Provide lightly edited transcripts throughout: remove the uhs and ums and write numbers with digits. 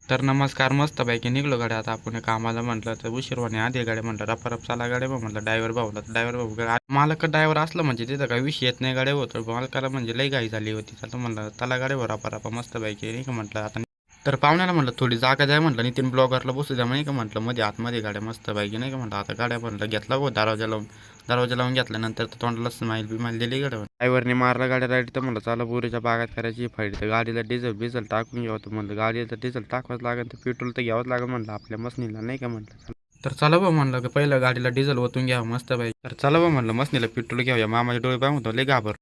तर नमस्कार, मस्तपैकी निघलो गाड्या. आता आपण कामाला म्हटलं तर उशीरवाने आधी गाड्या म्हटलं रपारप चाला गाड्या बा म्हटलं ड्रायव्हर भाऊला. ड्रायव्हर भाऊ मालक ड्रायव्हर असलं म्हणजे तिथं काही विषय येत नाही गाड्या होतं. मालकाला म्हणजे लई घाई झाली होती. आता म्हणलं त्याला गाड्यावर रपारपा मस्तपैकी नाही का म्हटलं आता. तर पाहुण्याला म्हटलं थोडी जागा द्या म्हटलं नितीन ब्लॉगरला बसू द्या नाही का म्हटलं मध्ये आतमध्ये गाड्या मस्तपैकी नाही का म्हटलं. आता गाड्या म्हटलं घेतला हो दरवाजा लावून घेतल्यानंतर तर तोंडाला स्माईल बिमाईल दिली गाड्या. ड्रायव्हरने मारला गाड्या राईट तर म्हणलं चला पुरीच्या बागात करायची फाईट. तर गाडीला डिझेल टाकून घ्यावं तर म्हणलं गाडीला डिझेल टाकवाच लागेल तर पेट्रोल तर घ्यावंच लागेल म्हणलं आपल्या मसनीला नाही का म्हटलं. तर चला बा म्हणलं की पहिलं गाडीला डिझेल ओतून घ्यावं मस्त पाहिजे. तर चला बा म्हणलं मसनीला पेट्रोल घ्यावं. मामाचे डोळे पाहून होतो लय घाबर.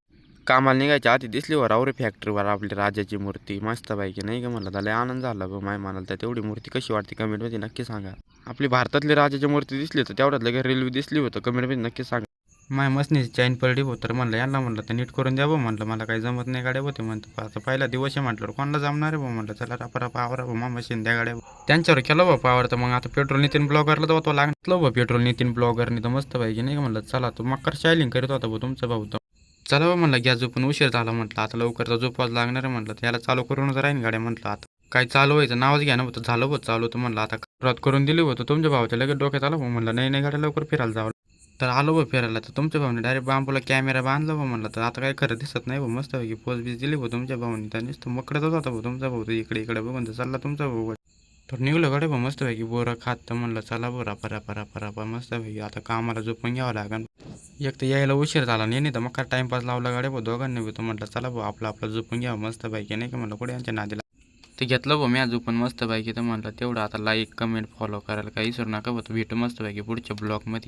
कामाला निघायच्या आधी दिसली वर आवरे फॅक्टरीवर आपली राजाची मूर्ती मस्त पाहिजे नाही का म्हटलं. त्याला आनंद झाला गो माय म्हणाल तर तेवढी मूर्ती कशी वाटते कमेंटमध्ये नक्की सांगा. आपली भारतातली राजाची मूर्ती दिसली तर तेवढ्यात लगे रेल्वे दिसली होतं कमेंटमध्ये नक्की सांगा. माय मसनीची चैन पडली हो तर म्हणलं यांना म्हटलं तर नीट करून द्या भाऊ म्हटलं मला काही जमत नाही गाड्या होते म्हणतो. आता पहिला दिवस आहे म्हटलं कोणाला जमणार आहे भाऊ म्हटलं. चला रपा आवरा भाऊ मामा शिंद्या गाड्या त्यांच्यावर केलं बाबा पावर. तर मग आता पेट्रोल नितीन ब्लॉगरला तर तो लागलं बा पेट्रोल नितीन ब्लॉगरनी तर मस्त पाहिजे नाही का म्हणलं. चला तो मकर शायलिंग करीत होता भाऊ तुमचा भाऊ. तर चला बा म्हणलं घ्या झोपून उशीर झाला म्हटलं. आता लवकर झोपवाच लागणार आहे म्हटलं. त्याला चालू करूनच राहीन गाड्या म्हटलं. आता काय चालू व्हायचं नावच घ्या ना होतं झालं होतं चालू तर म्हणलं आता रद्द करून दिली होतं तुमच्या भावाच्या लगेच डोक्यात आलं भाऊ म्हणलं नाही गाड्या लवकर फिरायला जावं. तर आलो बा फिरायला तर तुमच्या भाऊने डायरेक्ट बांबूला कॅमेरा बांधला बा म्हणलं. तर आता काय खरं दिसत नाही भाऊ मस्तपैकी पोच बीज दिली भाऊ तुमच्या भाऊनी. तर नुसतं मकडच होता भाऊ तुमचा भाऊ. तर इकडे बघून तर चालला तुमचा भाऊ. तर निघलो गाडी भाऊ मस्तपैकी बोरं खात तर म्हणलं चला भाऊ रापा मस्तपैकी आता कामाला झोपून घ्यावं लागेल. एक तर यायला उशीर झाला नाही तर मग टाइमपास लावला गाडी भाऊ दोघांनी बी. तर म्हटलं चला भाऊ आपलं झोपून घ्यावं मस्तपैकी नाही का म्हटलं कुठे यांच्या नादीला. ते घेतलं भाऊ मी झोपून मस्तपैकी. तर म्हटलं तेवढं आता लाईक कमेंट फॉलो करायला काही विसरू नका भाऊ. भेटू मस्तपैकी पुढच्या ब्लॉगमध्ये.